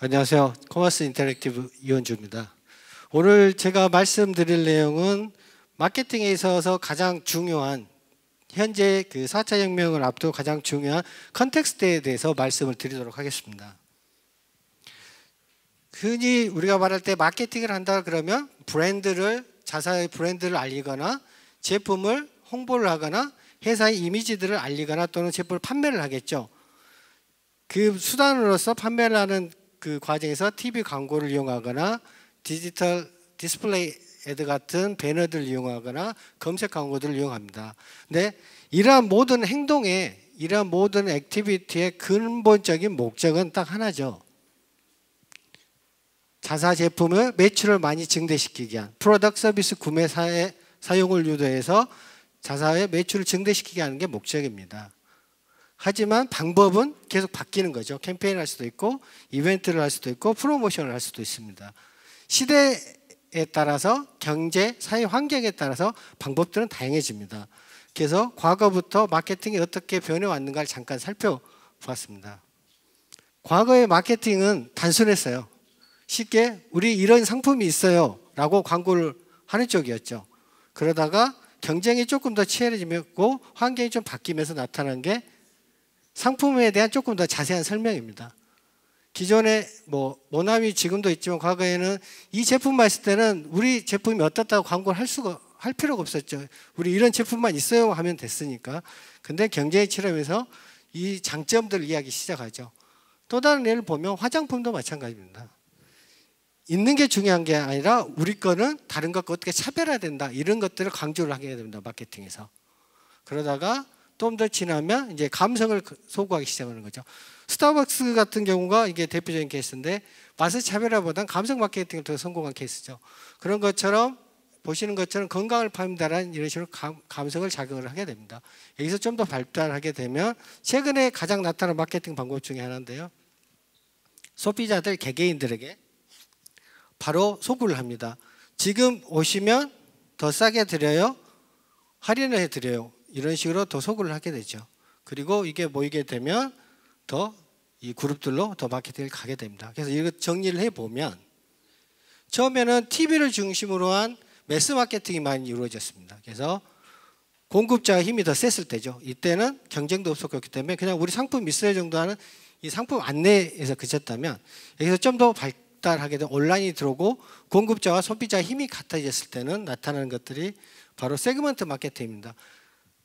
안녕하세요. 커머스 인터랙티브 이원주입니다. 오늘 제가 말씀드릴 내용은 마케팅에 있어서 가장 중요한 현재 그 4차 혁명을 앞두고 가장 중요한 컨텍스트에 대해서 말씀을 드리도록 하겠습니다. 흔히 우리가 말할 때 마케팅을 한다 그러면 자사의 브랜드를 알리거나 제품을 홍보를 하거나 회사의 이미지들을 알리거나 또는 제품을 판매를 하겠죠. 그 수단으로서 판매를 하는 그 과정에서 TV 광고를 이용하거나 디지털 디스플레이 애드 같은 배너들을 이용하거나 검색 광고들을 이용합니다. 근데 이러한 모든 행동에, 이러한 모든 액티비티의 근본적인 목적은 딱 하나죠. 자사 제품의 매출을 많이 증대시키기 위한 프로덕트 서비스 구매사의 사용을 유도해서 자사의 매출을 증대시키게 하는 게 목적입니다. 하지만 방법은 계속 바뀌는 거죠. 캠페인을 할 수도 있고 이벤트를 할 수도 있고 프로모션을 할 수도 있습니다. 시대에 따라서 경제, 사회 환경에 따라서 방법들은 다양해집니다. 그래서 과거부터 마케팅이 어떻게 변해왔는가를 잠깐 살펴보았습니다. 과거의 마케팅은 단순했어요. 쉽게 우리 이런 상품이 있어요 라고 광고를 하는 쪽이었죠. 그러다가 경쟁이 조금 더 치열해지고 환경이 좀 바뀌면서 나타난 게 상품에 대한 조금 더 자세한 설명입니다. 기존에 모나미 지금도 있지만 과거에는 이 제품만 있을 때는 우리 제품이 어떻다고 광고를 할 필요가 없었죠. 우리 이런 제품만 있어요 하면 됐으니까. 근데 경쟁이 치열하면서 이 장점들을 이야기 시작하죠. 또 다른 예를 보면 화장품도 마찬가지입니다. 있는 게 중요한 게 아니라 우리 거는 다른 것과 어떻게 차별화된다 이런 것들을 강조를 하게 됩니다. 마케팅에서. 그러다가 좀 더 지나면 이제 감성을 소구하기 시작하는 거죠. 스타벅스 같은 경우가 이게 대표적인 케이스인데 맛의 차별화보다는 감성 마케팅을 더 성공한 케이스죠. 그런 것처럼 보시는 것처럼 건강을 파는다라는 이런 식으로 감성을 자극을 하게 됩니다. 여기서 좀 더 발달하게 되면 최근에 가장 나타난 마케팅 방법 중에 하나인데요. 소비자들 개개인들에게 바로 소구를 합니다. 지금 오시면 더 싸게 드려요. 할인을 해드려요. 이런 식으로 더 소구를 하게 되죠. 그리고 이게 모이게 되면 더 이 그룹들로 더 마케팅을 가게 됩니다. 그래서 이거 정리를 해보면 처음에는 TV를 중심으로 한 매스 마케팅이 많이 이루어졌습니다. 그래서 공급자의 힘이 더 셌을 때죠. 이때는 경쟁도 없었기 때문에 그냥 우리 상품 있어요 정도 하는 이 상품 안내에서 그쳤다면 여기서 좀 더 발달하게 된 온라인이 들어오고 공급자와 소비자의 힘이 같아졌을 때는 나타나는 것들이 바로 세그먼트 마케팅입니다.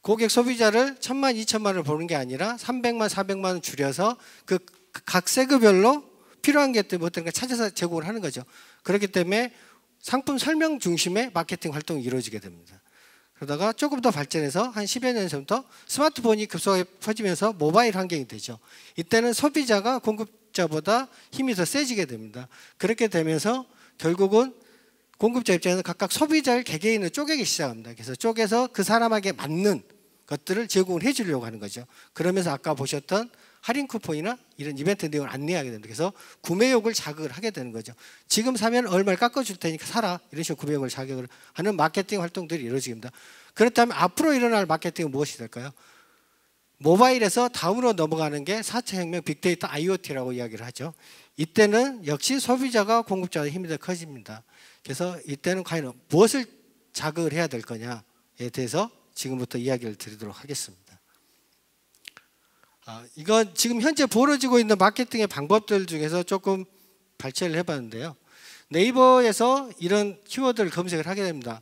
고객 소비자를 1000만, 2000만 원을 보는 게 아니라 300만, 400만 원 줄여서 그 각 세그별로 필요한 게 어떤 걸 찾아서 제공을 하는 거죠. 그렇기 때문에 상품 설명 중심의 마케팅 활동이 이루어지게 됩니다. 그러다가 조금 더 발전해서 한 10여 년 전부터 스마트폰이 급속하게 퍼지면서 모바일 환경이 되죠. 이때는 소비자가 공급자보다 힘이 더 세지게 됩니다. 그렇게 되면서 결국은 공급자 입장에서 각각 소비자를 개개인을 쪼개기 시작합니다. 그래서 쪼개서 그 사람에게 맞는 것들을 제공을 해주려고 하는 거죠. 그러면서 아까 보셨던 할인 쿠폰이나 이런 이벤트 내용을 안내하게 됩니다. 그래서 구매욕을 자극을 하게 되는 거죠. 지금 사면 얼마를 깎아줄 테니까 사라. 이런 식으로 구매욕을 자극을 하는 마케팅 활동들이 이루어집니다. 그렇다면 앞으로 일어날 마케팅은 무엇이 될까요? 모바일에서 다음으로 넘어가는 게 4차 혁명 빅데이터 IoT라고 이야기를 하죠. 이때는 역시 소비자가 공급자의 힘이 더 커집니다. 그래서 이때는 과연 무엇을 자극을 해야 될 거냐에 대해서 지금부터 이야기를 드리도록 하겠습니다. 이건 지금 현재 벌어지고 있는 마케팅의 방법들 중에서 조금 발췌를 해봤는데요. 네이버에서 이런 키워드를 검색을 하게 됩니다.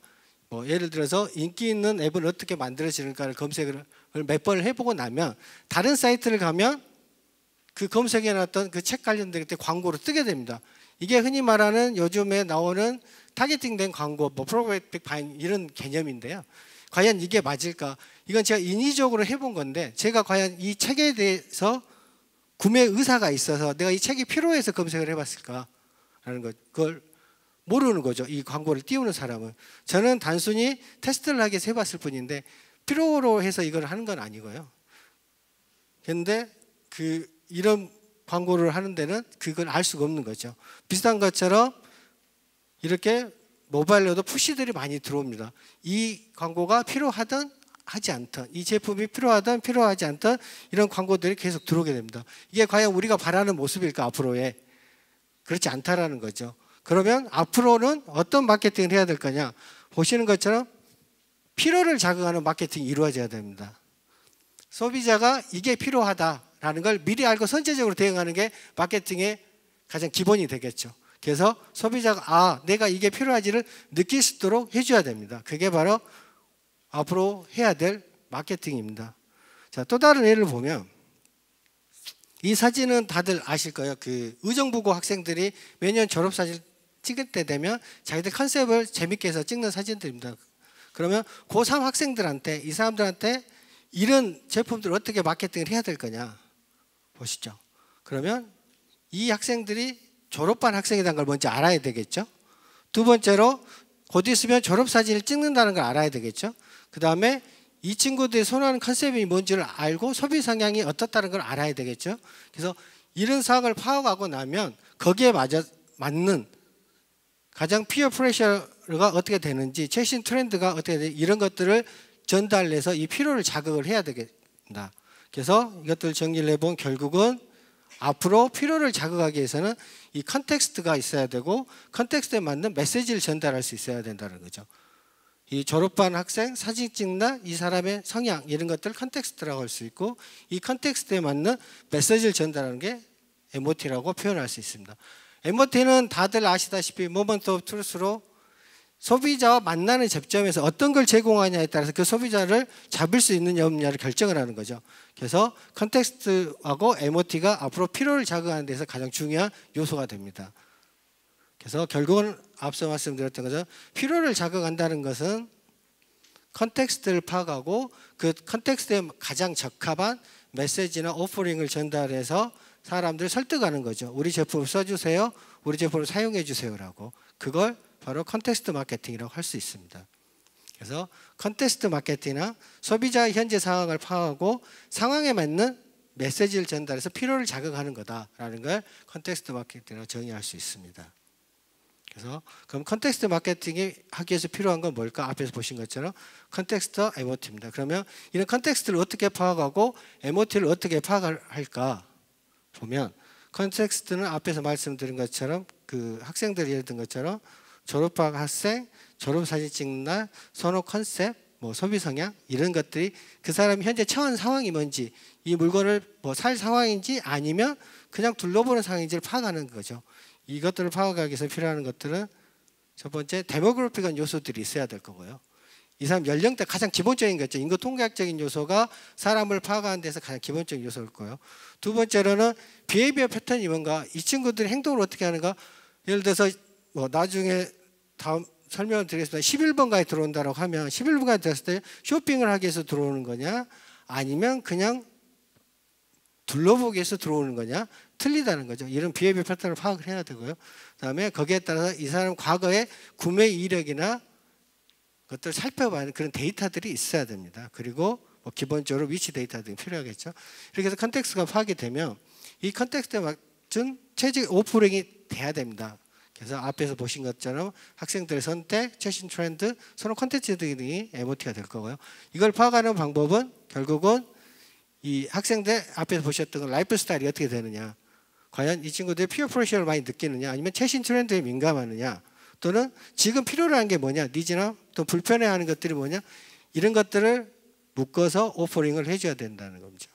예를 들어서 인기 있는 앱은 어떻게 만들어지는가를 검색을 몇 번을 해보고 나면 다른 사이트를 가면 그 검색해놨던 그 책 관련된 광고로 뜨게 됩니다. 이게 흔히 말하는 요즘에 나오는 타겟팅된 광고, 프로그래픽 바잉 이런 개념인데요. 과연 이게 맞을까? 이건 제가 인위적으로 해본 건데 제가 과연 이 책에 대해서 구매 의사가 있어서 내가 이 책이 필요해서 검색을 해봤을까라는 것, 그걸 모르는 거죠. 이 광고를 띄우는 사람은. 저는 단순히 테스트를 하기 위해서 해봤을 뿐인데 필요로 해서 이걸 하는 건 아니고요. 그런데 이런 광고를 하는 데는 그걸 알 수가 없는 거죠. 비슷한 것처럼 이렇게 모바일로도 푸시들이 많이 들어옵니다. 이 광고가 필요하든 하지 않던, 이 제품이 필요하든 필요하지 않던 이런 광고들이 계속 들어오게 됩니다. 이게 과연 우리가 바라는 모습일까 앞으로의? 그렇지 않다라는 거죠. 그러면 앞으로는 어떤 마케팅을 해야 될 거냐? 보시는 것처럼 필요를 자극하는 마케팅이 이루어져야 됩니다. 소비자가 이게 필요하다라는 걸 미리 알고 선제적으로 대응하는 게 마케팅의 가장 기본이 되겠죠. 그래서 소비자가 내가 이게 필요하지를 느낄 수 있도록 해줘야 됩니다. 그게 바로 앞으로 해야 될 마케팅입니다. 자, 또 다른 예를 보면 이 사진은 다들 아실 거예요. 그 의정부고 학생들이 매년 졸업사진 찍을 때 되면 자기들 컨셉을 재밌게 해서 찍는 사진들입니다. 그러면 고3 학생들한테 이 사람들한테 이런 제품들을 어떻게 마케팅을 해야 될 거냐 보시죠. 그러면 이 학생들이 졸업반 학생이라는 걸 먼저 알아야 되겠죠. 두 번째로 곧 있으면 졸업사진을 찍는다는 걸 알아야 되겠죠. 그 다음에 이 친구들이 선호하는 컨셉이 뭔지를 알고 소비 성향이 어떻다는 걸 알아야 되겠죠. 그래서 이런 사항을 파악하고 나면 거기에 맞는 가장 피어 프레셔가 어떻게 되는지, 최신 트렌드가 어떻게 되는지 이런 것들을 전달해서 이 필요를 자극을 해야 되겠다. 그래서 이것들 정리를 해본 결국은 앞으로 필요를 자극하기 위해서는 이 컨텍스트가 있어야 되고 컨텍스트에 맞는 메시지를 전달할 수 있어야 된다는 거죠. 이 졸업반 학생 사진 찍나 이 사람의 성향 이런 것들을 컨텍스트라고 할 수 있고 이 컨텍스트에 맞는 메시지를 전달하는 게 MOT라고 표현할 수 있습니다. MOT는 다들 아시다시피 Moment of Truth로 소비자와 만나는 접점에서 어떤 걸 제공하냐에 따라서 그 소비자를 잡을 수 있느냐 없느냐를 결정을 하는 거죠. 그래서 컨텍스트하고 MOT가 앞으로 필요를 자극하는 데서 가장 중요한 요소가 됩니다. 그래서 결국은 앞서 말씀드렸던 것처럼 필요를 자극한다는 것은 컨텍스트를 파악하고 그 컨텍스트에 가장 적합한 메시지나 오퍼링을 전달해서 사람들을 설득하는 거죠. 우리 제품을 써주세요. 우리 제품을 사용해 주세요라고. 그걸 바로 컨텍스트 마케팅이라고 할 수 있습니다. 그래서 컨텍스트 마케팅이나 소비자의 현재 상황을 파악하고 상황에 맞는 메시지를 전달해서 필요를 자극하는 거다라는 걸 컨텍스트 마케팅이라고 정의할 수 있습니다. 그래서 그럼 컨텍스트 마케팅이 하기 위해서 필요한 건 뭘까? 앞에서 보신 것처럼 컨텍스트 MOT입니다. 그러면 이런 컨텍스트를 어떻게 파악하고 MOT를 어떻게 파악할까? 보면 컨텍스트는 앞에서 말씀드린 것처럼 그 학생들이 예를 든 것처럼 졸업학 학생, 졸업사진 찍는 날, 선호 컨셉, 뭐 소비 성향 이런 것들이 그 사람이 현재 처한 상황이 뭔지 이 물건을 뭐 살 상황인지 아니면 그냥 둘러보는 상황인지를 파악하는 거죠. 이것들을 파악하기 위해서 필요한 것들은 첫 번째 데모그래픽한 요소들이 있어야 될 거고요. 이 사람 연령대 가장 기본적인 거죠. 인구 통계학적인 요소가 사람을 파악하는 데서 가장 기본적인 요소일 거예요. 두 번째로는 비헤이비어 패턴이 뭔가 이 친구들이 행동을 어떻게 하는가. 예를 들어서 뭐 나중에 다음 설명을 드리겠습니다. 11번가에 들어온다고 하면 11번가에 들어왔을 때 쇼핑을 하기 위해서 들어오는 거냐 아니면 그냥 둘러보기 위해서 들어오는 거냐 틀리다는 거죠. 이런 비헤이비어 패턴을 파악을 해야 되고요. 그다음에 거기에 따라서 이 사람 과거의 구매 이력이나 그것들을 살펴봐야 그런 데이터들이 있어야 됩니다. 그리고 뭐 기본적으로 위치 데이터 등이 필요하겠죠. 이렇게 해서 컨텍스트가 파악이 되면 이 컨텍스트에 맞춘 체질 오프닝이 돼야 됩니다. 그래서 앞에서 보신 것처럼 학생들의 선택, 최신 트렌드, 선호 컨텐츠 등이 MOT가 될 거고요. 이걸 파악하는 방법은 결국은 이 학생들 앞에서 보셨던 라이프 스타일이 어떻게 되느냐, 과연 이 친구들이 피어 프레셔를 많이 느끼느냐, 아니면 최신 트렌드에 민감하느냐, 또는 지금 필요로 하는 게 뭐냐, 니즈나 또 불편해하는 것들이 뭐냐, 이런 것들을 묶어서 오퍼링을 해줘야 된다는 거죠.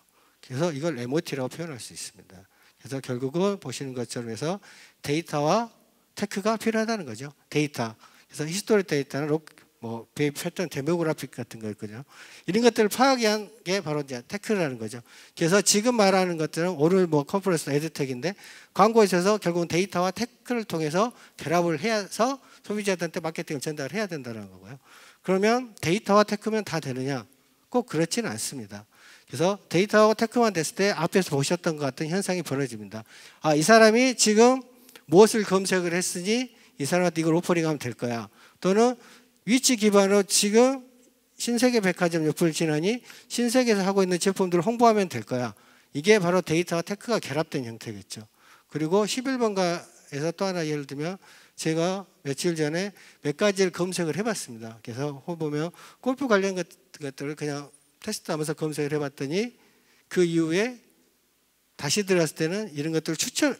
그래서 이걸 MOT라고 표현할 수 있습니다. 그래서 결국은 보시는 것처럼 해서 데이터와 테크가 필요하다는 거죠. 데이터. 그래서 히스토리 데이터는 뭐 패턴 데모그래픽 같은 거 있거든요. 이런 것들을 파악한 게 바로 이제 테크라는 거죠. 그래서 지금 말하는 것들은 오늘 뭐 컨퍼런스 에드텍인데 광고에 있어서 결국은 데이터와 테크를 통해서 결합을 해서 소비자들한테 마케팅을 전달해야 된다는 거고요. 그러면 데이터와 테크면 다 되느냐? 꼭 그렇지는 않습니다. 그래서 데이터와 테크만 됐을 때 앞에서 보셨던 것 같은 현상이 벌어집니다. 아, 이 사람이 지금 무엇을 검색을 했으니 이 사람한테 이걸 오퍼링하면 될 거야. 또는 위치 기반으로 지금 신세계 백화점 옆을 지나니 신세계에서 하고 있는 제품들을 홍보하면 될 거야. 이게 바로 데이터와 테크가 결합된 형태겠죠. 그리고 11번가에서 또 하나 예를 들면 제가 며칠 전에 몇 가지를 검색을 해봤습니다. 그래서 보면 골프 관련 것들을 그냥 테스트하면서 검색을 해봤더니 그 이후에 다시 들어갔을 때는 이런 것들을 추천을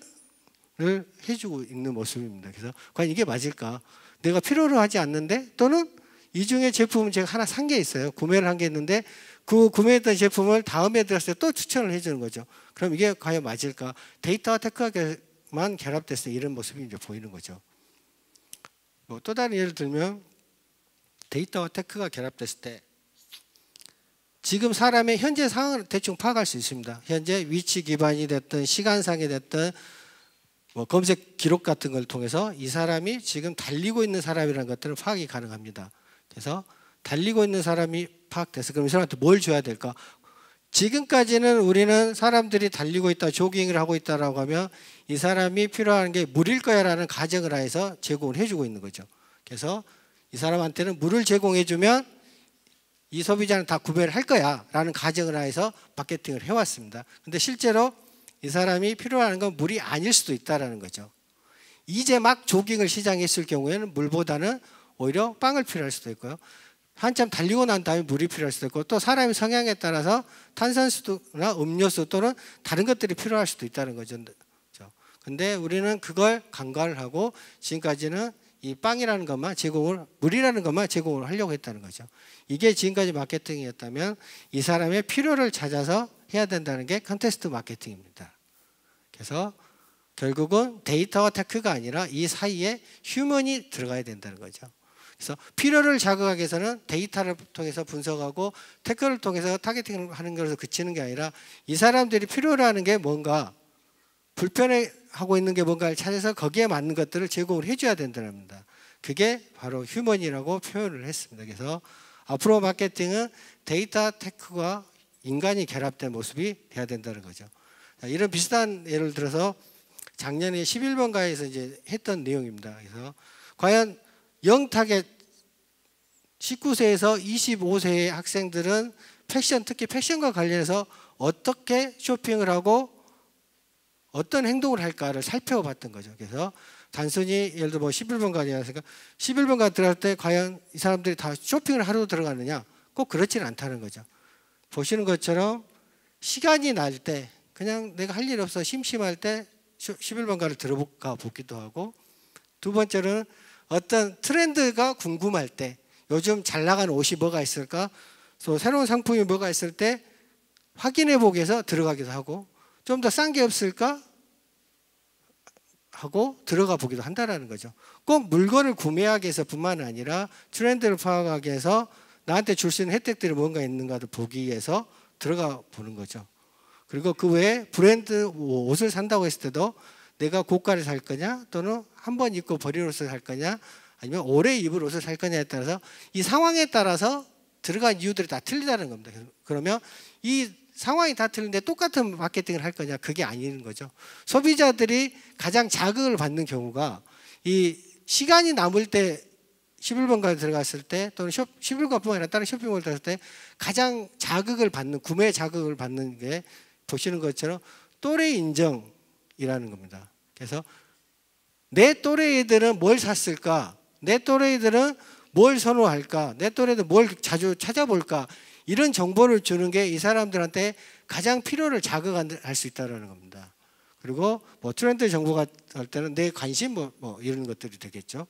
해주고 있는 모습입니다. 그래서 과연 이게 맞을까? 내가 필요로 하지 않는데, 또는 이 중에 제품은 제가 하나 산 게 있어요. 구매를 한 게 있는데 그 구매했던 제품을 다음에 들었을 때 또 추천을 해주는 거죠. 그럼 이게 과연 맞을까? 데이터와 테크만 결합됐을 때 이런 모습이 이제 보이는 거죠. 뭐 또 다른 예를 들면 데이터와 테크가 결합됐을 때 지금 사람의 현재 상황을 대충 파악할 수 있습니다. 현재 위치 기반이 됐든 시간상이 됐든 뭐 검색 기록 같은 걸 통해서 이 사람이 지금 달리고 있는 사람이라는 것들을 파악이 가능합니다. 그래서 달리고 있는 사람이 파악돼서 그럼 이 사람한테 뭘 줘야 될까? 지금까지는 우리는 사람들이 달리고 있다, 조깅을 하고 있다라고 하면 이 사람이 필요한 게 물일 거야라는 가정을 하에서 제공을 해주고 있는 거죠. 그래서 이 사람한테는 물을 제공해주면 이 소비자는 다 구매를 할 거야라는 가정을 하에서 마케팅을 해왔습니다. 근데 실제로 이 사람이 필요한 건 물이 아닐 수도 있다라는 거죠. 이제 막 조깅을 시작했을 경우에는 물보다는 오히려 빵을 필요할 수도 있고요. 한참 달리고 난 다음에 물이 필요할 수도 있고, 또 사람의 성향에 따라서 탄산수나 음료수 또는 다른 것들이 필요할 수도 있다는 거죠. 근데 우리는 그걸 간과를 하고 지금까지는 이 빵이라는 것만 제공을, 물이라는 것만 제공을 하려고 했다는 거죠. 이게 지금까지 마케팅이었다면 이 사람의 필요를 찾아서 해야 된다는 게 컨텍스트 마케팅입니다. 그래서 결국은 데이터와 테크가 아니라 이 사이에 휴먼이 들어가야 된다는 거죠. 그래서 필요를 자극하기 위해서는 데이터를 통해서 분석하고 테크를 통해서 타겟팅을 하는 것에서 그치는 게 아니라 이 사람들이 필요로 하는 게 뭔가, 불편해하고 있는 게 뭔가를 찾아서 거기에 맞는 것들을 제공을 해줘야 된다는 겁니다. 그게 바로 휴먼이라고 표현을 했습니다. 그래서 앞으로 마케팅은 데이터 테크와 인간이 결합된 모습이 돼야 된다는 거죠. 이런 비슷한 예를 들어서 작년에 11번가에서 이제 했던 내용입니다. 그래서 과연 영타겟 19세에서 25세의 학생들은 패션, 특히 패션과 관련해서 어떻게 쇼핑을 하고 어떤 행동을 할까를 살펴봤던 거죠. 그래서 단순히 예를 들어 뭐 11번가니까 11번가 들어갈 때 과연 이 사람들이 다 쇼핑을 하러 들어가느냐? 꼭 그렇지는 않다는 거죠. 보시는 것처럼 시간이 날 때, 그냥 내가 할 일 없어 심심할 때 11번가를 들어가 보기도 하고, 두 번째로는 어떤 트렌드가 궁금할 때, 요즘 잘 나가는 옷이 뭐가 있을까, 또 새로운 상품이 뭐가 있을 때 확인해 보기 위해서 들어가기도 하고, 좀 더 싼 게 없을까 하고 들어가 보기도 한다는 거죠. 꼭 물건을 구매하기 위해서뿐만 아니라 트렌드를 파악하기 위해서 나한테 줄 수 있는 혜택들이 뭔가 있는가를 보기 위해서 들어가 보는 거죠. 그리고 그 외에 브랜드 옷을 산다고 했을 때도 내가 고가를 살 거냐, 또는 한 번 입고 버릴 옷을 살 거냐, 아니면 오래 입을 옷을 살 거냐에 따라서 이 상황에 따라서 들어간 이유들이 다 틀리다는 겁니다. 그러면 이 상황이 다 틀린데 똑같은 마케팅을 할 거냐? 그게 아닌 거죠. 소비자들이 가장 자극을 받는 경우가 이 시간이 남을 때 11번가에 들어갔을 때, 또는 11번가뿐만 아니라 다른 쇼핑몰 들어갔을 때 가장 자극을 받는, 구매 자극을 받는 게 보시는 것처럼 또래 인정이라는 겁니다. 그래서 내 또래 애들은 뭘 샀을까? 내 또래 애들은 뭘 선호할까? 내 또래 애들은 뭘 자주 찾아볼까? 이런 정보를 주는 게 이 사람들한테 가장 필요를 자극할 수 있다는 겁니다. 그리고 뭐 트렌드 정보가 할 때는 내 관심 뭐 이런 것들이 되겠죠.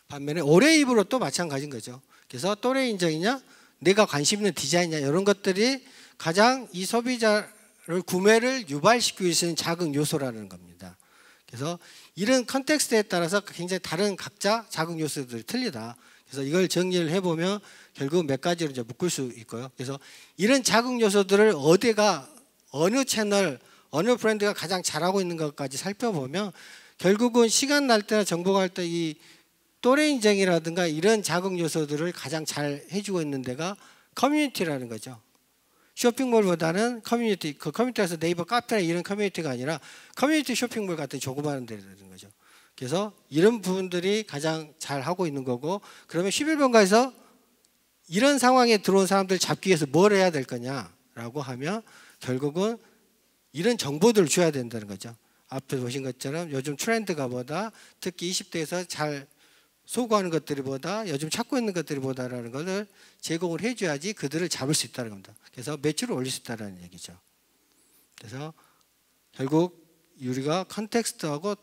반면에 오래 입으로 또 마찬가지인 거죠. 그래서 또래 인정이냐, 내가 관심 있는 디자인이냐, 이런 것들이 가장 이 소비자를 구매를 유발시키고 있는 자극 요소라는 겁니다. 그래서 이런 컨텍스트에 따라서 굉장히 다른 각자 자극 요소들이 틀리다. 그래서 이걸 정리를 해보면 결국 몇 가지로 이제 묶을 수 있고요. 그래서 이런 자극 요소들을 어디가, 어느 채널, 어느 브랜드가 가장 잘하고 있는 것까지 살펴보면 결국은 시간 날 때나 정보가 할 때 이 또래 인정이라든가 이런 자극 요소들을 가장 잘 해주고 있는 데가 커뮤니티라는 거죠. 쇼핑몰보다는 커뮤니티, 그 커뮤니티에서 네이버 카페나 이런 커뮤니티가 아니라 커뮤니티 쇼핑몰 같은 조그마한 데라는 거죠. 그래서 이런 부분들이 가장 잘 하고 있는 거고, 그러면 11번가에서 이런 상황에 들어온 사람들 잡기 위해서 뭘 해야 될 거냐라고 하면 결국은 이런 정보들을 줘야 된다는 거죠. 앞에 보신 것처럼 요즘 트렌드가 뭐다, 특히 20대에서 잘 소구하는 것들이 뭐다, 요즘 찾고 있는 것들이 뭐다라는 것을 제공을 해줘야지 그들을 잡을 수 있다는 겁니다. 그래서 매출을 올릴 수 있다는 얘기죠. 그래서 결국 우리가 컨텍스트하고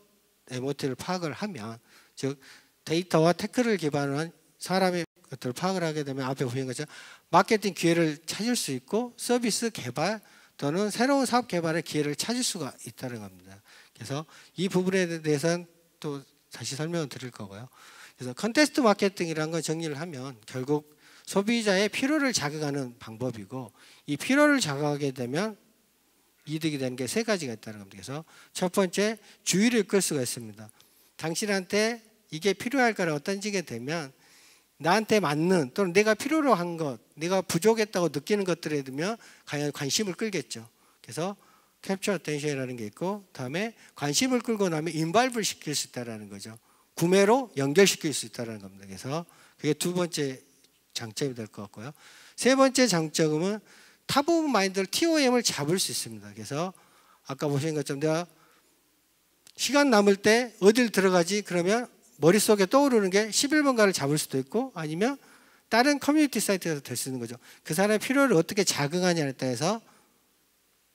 MOT를 파악을 하면, 즉 데이터와 테크를 기반으로 한 사람의 것들을 파악을 하게 되면 앞에 보신 것처럼 마케팅 기회를 찾을 수 있고 서비스 개발 또는 새로운 사업 개발의 기회를 찾을 수가 있다는 겁니다. 그래서 이 부분에 대해서는 또 다시 설명을 드릴 거고요. 그래서 컨텍스트 마케팅이라는 걸 정리를 하면 결국 소비자의 필요를 자극하는 방법이고, 이 필요를 자극하게 되면 이득이 되는 게 세 가지가 있다는 겁니다. 그래서 첫 번째, 주의를 끌 수가 있습니다. 당신한테 이게 필요할 거라 어떤지게 되면 나한테 맞는 또는 내가 필요로 한 것, 내가 부족했다고 느끼는 것들에 두면 관심을 끌겠죠. 그래서 캡처 어텐션이라는 게 있고, 다음에 관심을 끌고 나면 인발브를 시킬 수 있다는 거죠. 구매로 연결시킬 수 있다는 겁니다. 그래서 그게 두 번째 장점이 될 것 같고요. 세 번째 장점은 탑 오브 마인드를 TOM을 잡을 수 있습니다. 그래서 아까 보신 것처럼 내가 시간 남을 때 어딜 들어가지 그러면 머릿속에 떠오르는 게 11번가를 잡을 수도 있고, 아니면 다른 커뮤니티 사이트에서 될 수 있는 거죠. 그 사람의 필요를 어떻게 자극하냐에 따라서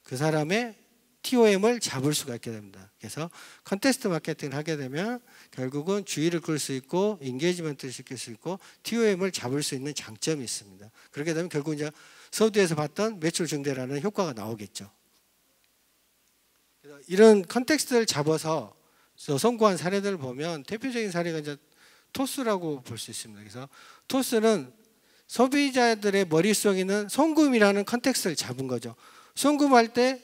그 사람의 TOM을 잡을 수가 있게 됩니다. 그래서 컨텍스트 마케팅을 하게 되면 결국은 주의를 끌 수 있고 인게이지먼트를 시킬 수 있고 TOM을 잡을 수 있는 장점이 있습니다. 그렇게 되면 결국 이제 서두에서 봤던 매출 증대라는 효과가 나오겠죠. 그래서 이런 컨텍스트를 잡아서 성공한 사례들을 보면 대표적인 사례가 이제 토스라고 볼 수 있습니다. 그래서 토스는 소비자들의 머릿속에 있는 송금이라는 컨텍스트를 잡은 거죠. 송금할 때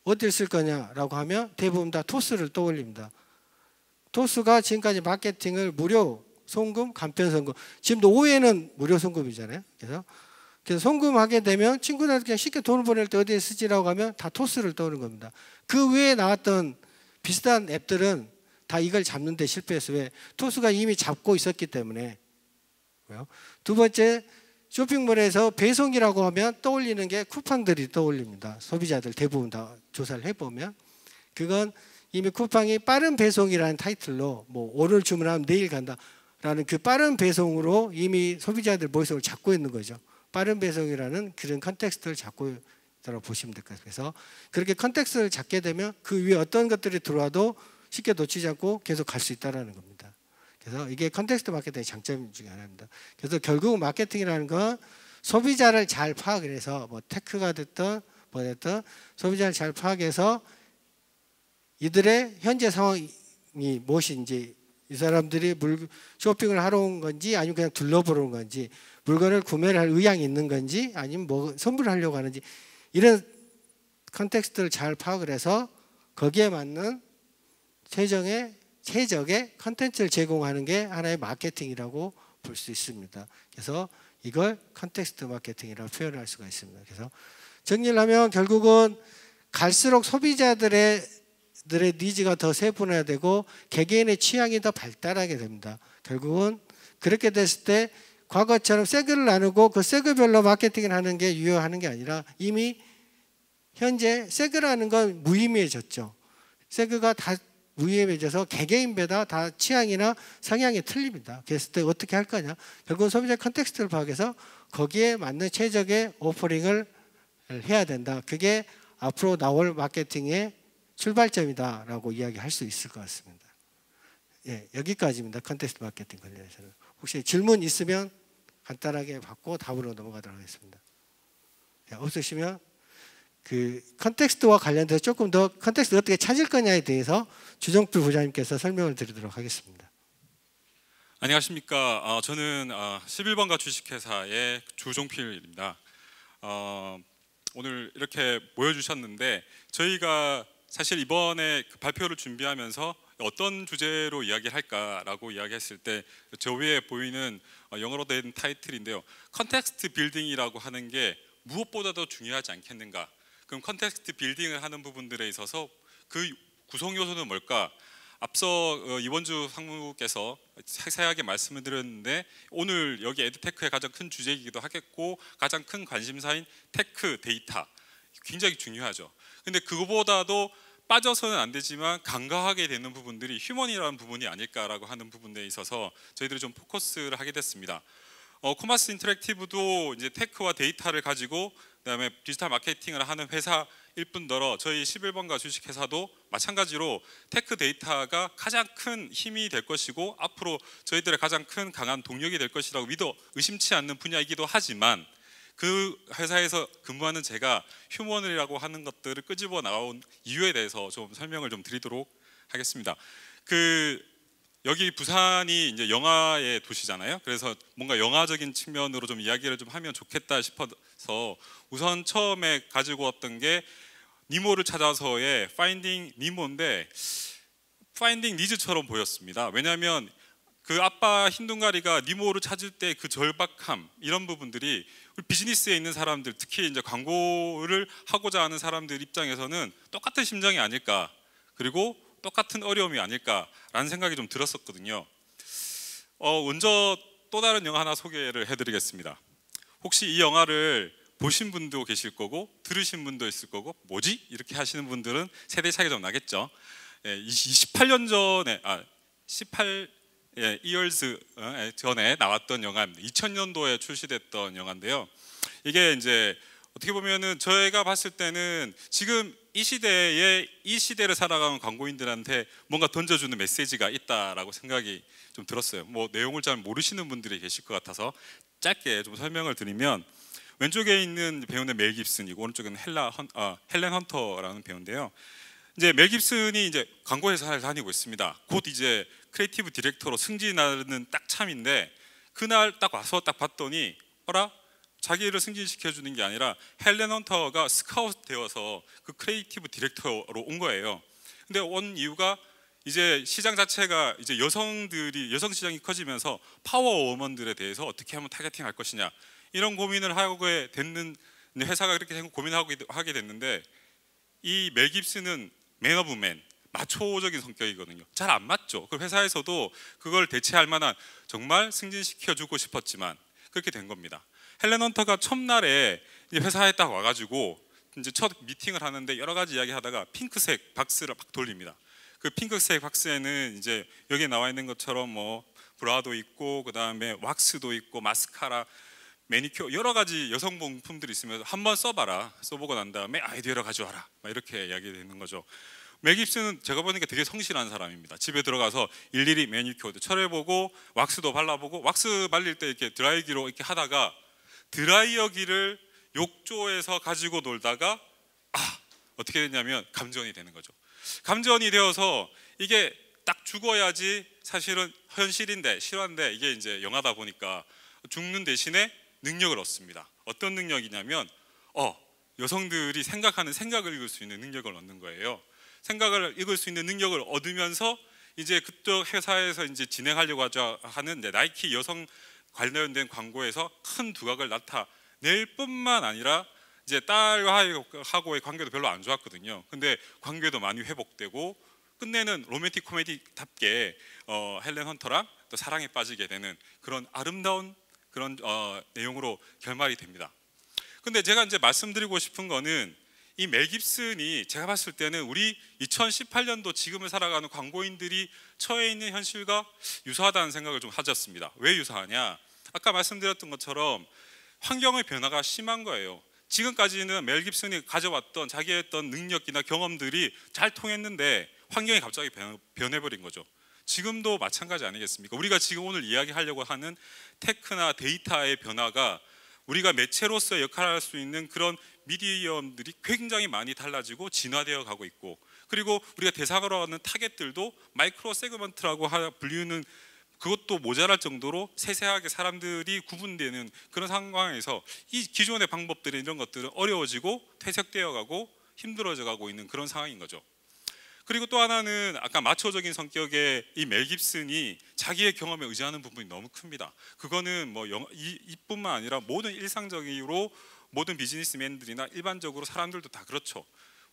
어디를 쓸 거냐라고 하면 대부분 다 토스를 떠올립니다. 토스가 지금까지 마케팅을 무료 송금, 간편 송금, 지금도 5회는 무료 송금이잖아요. 그래서 송금하게 되면 친구들한테 그냥 쉽게 돈을 보낼 때 어디에 쓰지라고 하면 다 토스를 떠오르는 겁니다. 그 외에 나왔던 비슷한 앱들은 다 이걸 잡는 데 실패했어요. 왜? 토스가 이미 잡고 있었기 때문에. 두 번째, 쇼핑몰에서 배송이라고 하면 떠올리는 게 쿠팡들이 떠올립니다. 소비자들 대부분 다 조사를 해보면 그건 이미 쿠팡이 빠른 배송이라는 타이틀로 뭐 오늘 주문하면 내일 간다라는 그 빠른 배송으로 이미 소비자들 머릿속을 잡고 있는 거죠. 빠른 배송이라는 그런 컨텍스트를 잡고 있다고 보시면 될 것 같아요. 그래서 그렇게 컨텍스트를 잡게 되면 그 위에 어떤 것들이 들어와도 쉽게 놓치지 않고 계속 갈 수 있다는 겁니다. 그래서 이게 컨텍스트 마케팅의 장점 중에 하나입니다. 그래서 결국 마케팅이라는 건 소비자를 잘 파악을 해서 뭐 테크가 됐든 뭐 됐든 소비자를 잘 파악해서 이들의 현재 상황이 무엇인지, 이 사람들이 쇼핑을 하러 온 건지 아니면 그냥 둘러보러 온 건지, 물건을 구매를 할 의향이 있는 건지 아니면 뭐 선물을 하려고 하는지, 이런 컨텍스트를 잘 파악을 해서 거기에 맞는 최적의 컨텐츠를 제공하는 게 하나의 마케팅이라고 볼 수 있습니다. 그래서 이걸 컨텍스트 마케팅이라고 표현할 수가 있습니다. 그래서 정리를 하면 결국은 갈수록 소비자들의 니즈가 더 세분화되고 개개인의 취향이 더 발달하게 됩니다. 결국은 그렇게 됐을 때 과거처럼 세그를 나누고 그 세그별로 마케팅을 하는 게 유효하는 게 아니라 이미 현재 세그라는 건 무의미해졌죠. 세그가 다 무의미해져서 개개인마다 다 취향이나 성향이 틀립니다. 그랬을 때 어떻게 할 거냐? 결국은 소비자 컨텍스트를 파악해서 거기에 맞는 최적의 오퍼링을 해야 된다. 그게 앞으로 나올 마케팅의 출발점이다라고 이야기할 수 있을 것 같습니다. 예, 여기까지입니다. 컨텍스트 마케팅 관련해서는. 혹시 질문 있으면 간단하게 받고 답으로 넘어가도록 하겠습니다. 예, 없으시면 그 컨텍스트와 관련돼서 조금 더 컨텍스트 어떻게 찾을 거냐에 대해서 주정필 부장님께서 설명을 드리도록 하겠습니다. 안녕하십니까. 저는 11번가 주식회사의 주종필입니다. 오늘 이렇게 모여주셨는데 저희가 사실 이번에 그 발표를 준비하면서 어떤 주제로 이야기를 할까라고 이야기했을 때 저 위에 보이는 영어로 된 타이틀인데요. 컨텍스트 빌딩이라고 하는 게 무엇보다도 중요하지 않겠는가. 그럼 컨텍스트 빌딩을 하는 부분들에 있어서 그 구성 요소는 뭘까? 앞서 이원주 상무께서 세세하게 말씀을 드렸는데 오늘 여기 에드테크의 가장 큰 주제이기도 하겠고 가장 큰 관심사인 테크 데이터 굉장히 중요하죠. 근데 그거보다도 빠져서는 안 되지만 간과하게 되는 부분들이 휴먼이라는 부분이 아닐까라고 하는 부분에 있어서 저희들이 좀 포커스를 하게 됐습니다. 코마스 인터랙티브도 이제 테크와 데이터를 가지고 그다음에 디지털 마케팅을 하는 회사일 뿐더러 저희 11번가 주식회사도 마찬가지로 테크 데이터가 가장 큰 힘이 될 것이고 앞으로 저희들의 가장 큰 강한 동력이 될 것이라고 믿어 의심치 않는 분야이기도 하지만 그 회사에서 근무하는 제가 휴머널이라고 하는 것들을 끄집어 나온 이유에 대해서 좀 설명을 좀 드리도록 하겠습니다. 여기 부산이 이제 영화의 도시잖아요. 그래서 뭔가 영화적인 측면으로 좀 이야기를 좀 하면 좋겠다 싶어서 우선 처음에 가지고 왔던 게 니모를 찾아서의 파인딩 니모인데 파인딩 니즈처럼 보였습니다. 왜냐하면 그 아빠 흰둥가리가 니모를 찾을 때 그 절박함 이런 부분들이 우리 비즈니스에 있는 사람들 특히 이제 광고를 하고자 하는 사람들 입장에서는 똑같은 심정이 아닐까 그리고 똑같은 어려움이 아닐까라는 생각이 좀 들었었거든요. 먼저 또 다른 영화 하나 소개를 해드리겠습니다. 혹시 이 영화를 보신 분도 계실 거고 들으신 분도 있을 거고 뭐지? 이렇게 하시는 분들은 세대 차이가 좀 나겠죠. 28년 전에 18 years 전에 나왔던 영화입니다. 2000년도에 출시됐던 영화인데요. 이게 이제 어떻게 보면은 저희가 봤을 때는 지금 이 시대를 살아가는 광고인들한테 뭔가 던져주는 메시지가 있다라고 생각이 좀 들었어요. 뭐 내용을 잘 모르시는 분들이 계실 것 같아서 짧게 좀 설명을 드리면 왼쪽에 있는 배우는 멜 깁슨이고 오른쪽에는 헬렌 헌터라는 배우인데요. 이제 멜 깁슨이 이제 광고 회사를 다니고 있습니다. 곧 이제 크리에이티브 디렉터로 승진하는 딱 참인데 그날 딱 와서 딱 봤더니 자기를 승진시켜 주는 게 아니라 헬렌 헌터가 스카우트 되어서 그 크리에이티브 디렉터로 온 거예요. 근데 온 이유가 이제 시장 자체가 이제 여성 시장이 커지면서 파워워먼들에 대해서 어떻게 하면 타겟팅할 것이냐 이런 고민을 하게 됐는 회사가 그렇게 고민하게 됐는데 이 멜 깁슨은 맨 오브 맨 마초적인 성격이거든요. 잘 안 맞죠. 그 회사에서도 그걸 대체할 만한 정말 승진시켜 주고 싶었지만 그렇게 된 겁니다. 헬렌 헌터가 첫날에 회사에 딱 와가지고 이제 첫 미팅을 하는데 여러 가지 이야기하다가 핑크색 박스를 막 돌립니다. 그 핑크색 박스에는 이제 여기 나와 있는 것처럼 뭐 브라도 있고 그 다음에 왁스도 있고 마스카라, 매니큐어 여러 가지 여성용품들이 있으면서 한번 써봐라. 써보고 난 다음에 아이디어를 가져와라. 막 이렇게 이야기되는 거죠. 멜 깁슨은 제가 보니까 되게 성실한 사람입니다. 집에 들어가서 일일이 매니큐어도 칠해보고 왁스도 발라보고 왁스 발릴 때 이렇게 드라이기로 이렇게 하다가 드라이어기를 욕조에서 가지고 놀다가 어떻게 됐냐면 감전이 되는 거죠. 감전이 되어서 이게 딱 죽어야지 사실은 현실인데 실화인데 이게 이제 영화다 보니까 죽는 대신에 능력을 얻습니다. 어떤 능력이냐면 여성들이 생각하는 생각을 읽을 수 있는 능력을 얻는 거예요. 생각을 읽을 수 있는 능력을 얻으면서 이제 그쪽 회사에서 이제 진행하려고 하는 나이키 여성 관련된 광고에서 큰 두각을 나타낼 뿐만 아니라 이제 딸하고의 관계도 별로 안 좋았거든요. 근데 관계도 많이 회복되고 끝내는 로맨틱 코미디답게 헬렌 헌터랑 또 사랑에 빠지게 되는 그런 아름다운 그런 내용으로 결말이 됩니다. 근데 제가 이제 말씀드리고 싶은 거는 이 멜 깁슨이 제가 봤을 때는 우리 2018년도 지금을 살아가는 광고인들이 처해 있는 현실과 유사하다는 생각을 좀 가졌습니다. 왜 유사하냐? 아까 말씀드렸던 것처럼 환경의 변화가 심한 거예요. 지금까지는 멜 깁슨이 가져왔던 자기의 어떤 능력이나 경험들이 잘 통했는데 환경이 갑자기 변해버린 거죠. 지금도 마찬가지 아니겠습니까? 우리가 지금 오늘 이야기하려고 하는 테크나 데이터의 변화가 우리가 매체로서 역할을 할 수 있는 그런 미디엄들이 굉장히 많이 달라지고 진화되어 가고 있고 그리고 우리가 대상으로 하는 타겟들도 마이크로 세그먼트라고 불리는 그것도 모자랄 정도로 세세하게 사람들이 구분되는 그런 상황에서 이 기존의 방법들이 이런 것들은 어려워지고 퇴색되어 가고 힘들어져 가고 있는 그런 상황인 거죠. 그리고 또 하나는 아까 마초적인 성격의 이 멜 깁슨이 자기의 경험에 의지하는 부분이 너무 큽니다. 그거는 뭐 이뿐만 아니라 모든 일상적으로 모든 비즈니스맨들이나 일반적으로 사람들도 다 그렇죠.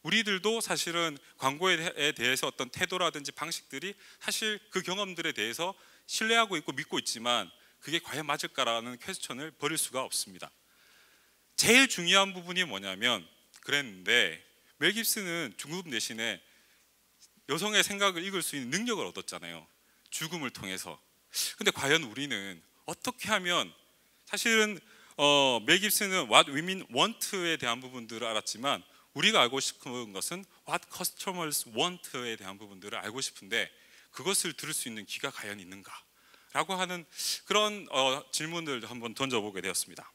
우리들도 사실은 광고에 대해서 어떤 태도라든지 방식들이 사실 그 경험들에 대해서 신뢰하고 있고 믿고 있지만 그게 과연 맞을까라는 퀘스천을 버릴 수가 없습니다. 제일 중요한 부분이 뭐냐면 그랬는데 멜 깁슨은 죽음 대신에 여성의 생각을 읽을 수 있는 능력을 얻었잖아요. 죽음을 통해서. 근데 과연 우리는 어떻게 하면 사실은 멜 깁슨은 What Women Want에 대한 부분들을 알았지만 우리가 알고 싶은 것은 What Customers Want에 대한 부분들을 알고 싶은데 그것을 들을 수 있는 귀가 과연 있는가? 라고 하는 그런 질문을 한번 던져보게 되었습니다.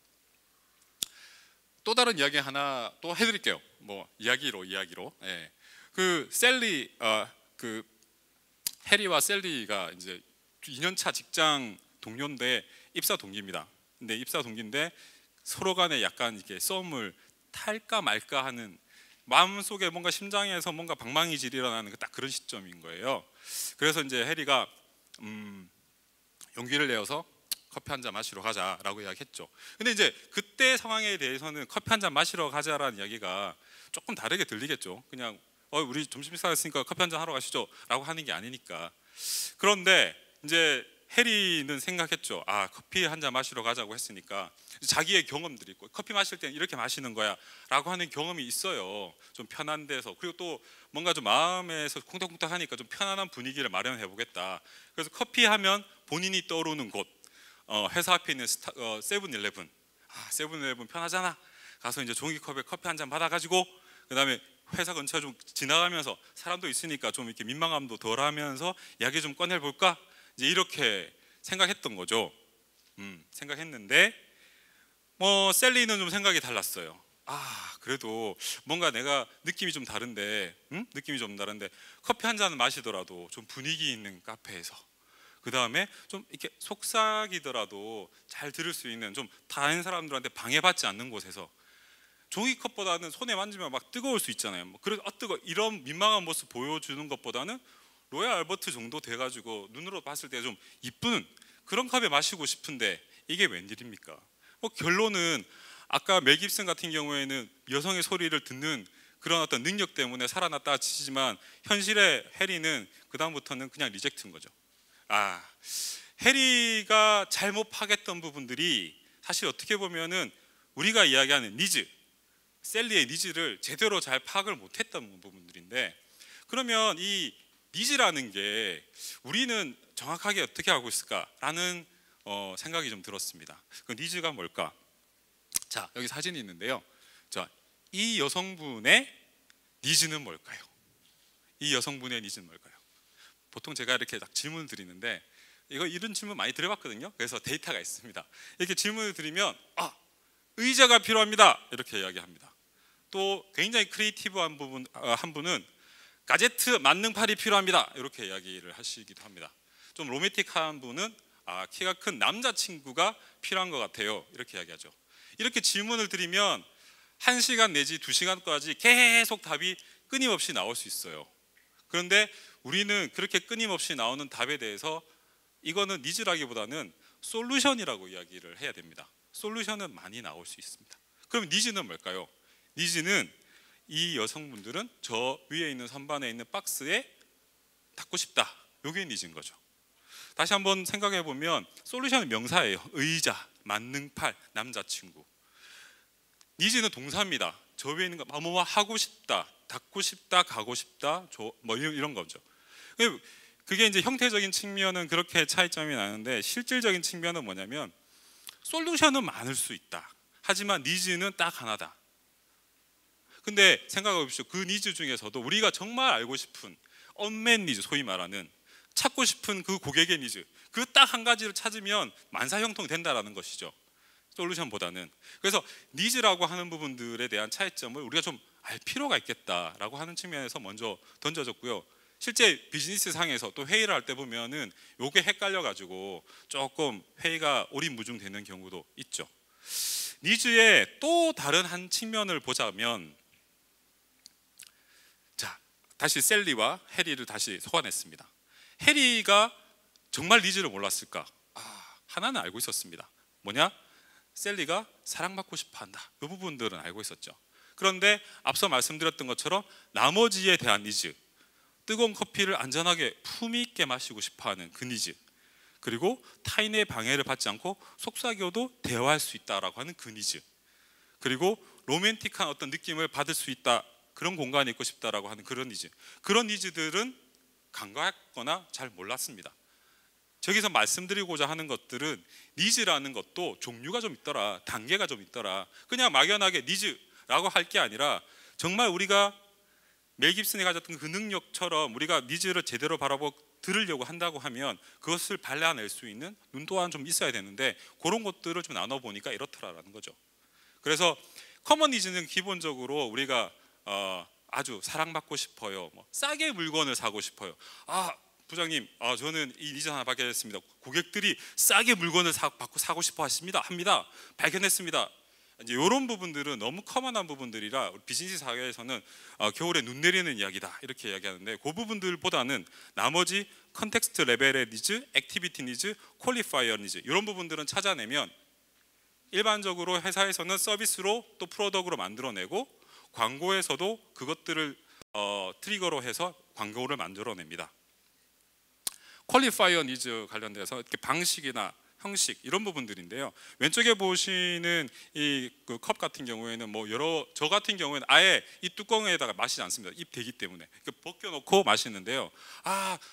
또 다른 이야기 하나 또 해드릴게요. 뭐 이야기로. 예. 그 셀리, 그 해리와 셀리가 이제 2년차 직장 동료인데 입사 동기입니다. 근데 입사 동기인데 서로 간에 약간 이렇게 썸을 탈까 말까 하는 마음속에 뭔가 심장에서 뭔가 방망이질이 일어나는 딱 그런 시점인 거예요. 그래서 이제 해리가 용기를 내어서 커피 한 잔 마시러 가자라고 이야기했죠. 근데 이제 그때 상황에 대해서는 커피 한 잔 마시러 가자라는 이야기가 조금 다르게 들리겠죠. 그냥 우리 점심 식사했으니까 커피 한 잔 하러 가시죠 라고 하는 게 아니니까. 그런데 이제 해리는 생각했죠. 아, 커피 한 잔 마시러 가자고 했으니까 자기의 경험들이 있고 커피 마실 때는 이렇게 마시는 거야 라고 하는 경험이 있어요. 좀 편한 데서. 그리고 또 뭔가 좀 마음에서 콩닥콩닥 하니까 좀 편안한 분위기를 마련해 보겠다. 그래서 커피 하면 본인이 떠오르는 곳, 회사 앞에 있는 세븐일레븐. 세븐일레븐 편하잖아. 가서 이제 종이컵에 커피 한 잔 받아가지고 그 다음에 회사 근처에 좀 지나가면서 사람도 있으니까 좀 이렇게 민망함도 덜하면서 이야기 좀 꺼내볼까? 이제 이렇게 생각했던 거죠. 생각했는데 셀리는 좀 생각이 달랐어요. 그래도 뭔가 내가 느낌이 좀 다른데, 느낌이 좀 다른데 커피 한 잔 마시더라도 좀 분위기 있는 카페에서, 그 다음에 좀 이렇게 속삭이더라도 잘 들을 수 있는, 좀 다른 사람들한테 방해받지 않는 곳에서, 종이컵보다는 손에 만지면 막 뜨거울 수 있잖아요. 그래서 뜨거 이런 민망한 모습 보여주는 것보다는 로얄 알버트 정도 돼가지고 눈으로 봤을 때 좀 이쁜 그런 컵에 마시고 싶은데 이게 웬일입니까? 결론은 아까 멜 깁슨 같은 경우에는 여성의 소리를 듣는 그런 어떤 능력 때문에 살아났다 치지만 현실의 해리는 그 다음부터는 그냥 리젝트인 거죠. 해리가 잘못 파악했던 부분들이 사실 어떻게 보면은 우리가 이야기하는 니즈, 셀리의 니즈를 제대로 잘 파악을 못했던 부분들인데, 그러면 이 니즈라는 게 우리는 정확하게 어떻게 알고 있을까라는 생각이 좀 들었습니다. 그 니즈가 뭘까? 자, 여기 사진이 있는데요. 자, 이 여성분의 니즈는 뭘까요? 이 여성분의 니즈는 뭘까요? 보통 제가 이렇게 딱 질문을 드리는데 이런 질문 많이 드려봤거든요. 그래서 데이터가 있습니다. 이렇게 질문을 드리면 의자가 필요합니다 이렇게 이야기합니다. 또 굉장히 크리에이티브한 한 분은 가제트 만능팔이 필요합니다 이렇게 이야기를 하시기도 합니다. 좀 로맨틱한 분은 키가 큰 남자친구가 필요한 것 같아요 이렇게 이야기하죠. 이렇게 질문을 드리면 1시간 내지 2시간까지 계속 답이 끊임없이 나올 수 있어요. 그런데 우리는 그렇게 끊임없이 나오는 답에 대해서 이거는 니즈라기보다는 솔루션이라고 이야기를 해야 됩니다. 솔루션은 많이 나올 수 있습니다. 그럼 니즈는 뭘까요? 니즈는 이 여성분들은 저 위에 있는 선반에 있는 박스에 닿고 싶다, 이게 니즈인 거죠. 다시 한번 생각해 보면 솔루션은 명사예요. 의자, 만능팔, 남자친구. 니즈는 동사입니다. 저 위에 있는 거 뭐뭐 하고 싶다, 닿고 싶다, 가고 싶다, 이런 거죠. 그게 이제 형태적인 측면은 그렇게 차이점이 나는데 실질적인 측면은 뭐냐면 솔루션은 많을 수 있다. 하지만 니즈는 딱 하나다. 근데 생각해 보십시오. 그 니즈 중에서도 우리가 정말 알고 싶은 언맨 니즈, 소위 말하는 찾고 싶은 그 고객의 니즈, 그 딱 한 가지를 찾으면 만사형통 된다라는 것이죠. 솔루션보다는. 그래서 니즈라고 하는 부분들에 대한 차이점을 우리가 좀 알 필요가 있겠다라고 하는 측면에서 먼저 던져졌고요. 실제 비즈니스 상에서 또 회의를 할 때 보면은 요게 헷갈려 가지고 조금 회의가 오리무중되는 경우도 있죠. 니즈의 또 다른 한 측면을 보자면, 자, 다시 셀리와 해리를 다시 소환했습니다. 해리가 정말 니즈를 몰랐을까? 하나는 알고 있었습니다. 뭐냐? 셀리가 사랑받고 싶어한다. 이 부분들은 알고 있었죠. 그런데 앞서 말씀드렸던 것처럼 나머지에 대한 니즈, 뜨거운 커피를 안전하게 품위 있게 마시고 싶어하는 그 니즈, 그리고 타인의 방해를 받지 않고 속삭여도 대화할 수 있다라고 하는 그 니즈, 그리고 로맨틱한 어떤 느낌을 받을 수 있다, 그런 공간에 있고 싶다라고 하는 그런 니즈, 그런 니즈들은 간과했거나 잘 몰랐습니다. 저기서 말씀드리고자 하는 것들은 니즈라는 것도 종류가 좀 있더라, 단계가 좀 있더라. 그냥 막연하게 니즈라고 할 게 아니라 정말 우리가 멜 깁슨이 가졌던 그 능력처럼 우리가 니즈를 제대로 바라보고 들으려고 한다고 하면 그것을 발라낼 수 있는 눈 또한 좀 있어야 되는데, 그런 것들을 좀 나눠보니까 이렇더라라는 거죠. 그래서 커먼 니즈는 기본적으로 우리가 아주 사랑받고 싶어요, 뭐 싸게 물건을 사고 싶어요. 부장님, 저는 이 니즈 하나 발견했습니다. 고객들이 싸게 물건을 사고 싶어 합니다. 발견했습니다. 이제 이런 부분들은 너무 커먼한 부분들이라 우리 비즈니스 사회에서는 겨울에 눈 내리는 이야기다 이렇게 이야기하는데, 그 부분들보다는 나머지 컨텍스트 레벨의 니즈, 액티비티 니즈, 퀄리파이어 니즈, 이런 부분들은 찾아내면 일반적으로 회사에서는 서비스로 또 프로덕트로 만들어내고, 광고에서도 그것들을 트리거로 해서 광고를 만들어냅니다. 퀄리파이어 니즈 관련돼서 이렇게 방식이나 형식 이런 부분들인데요. 왼쪽에 보시는 이 그 컵 같은 경우에는 뭐 저 같은 경우에는 아예 이 뚜껑에다가 마시지 않습니다. 입 대기 때문에 벗겨놓고 마시는데요.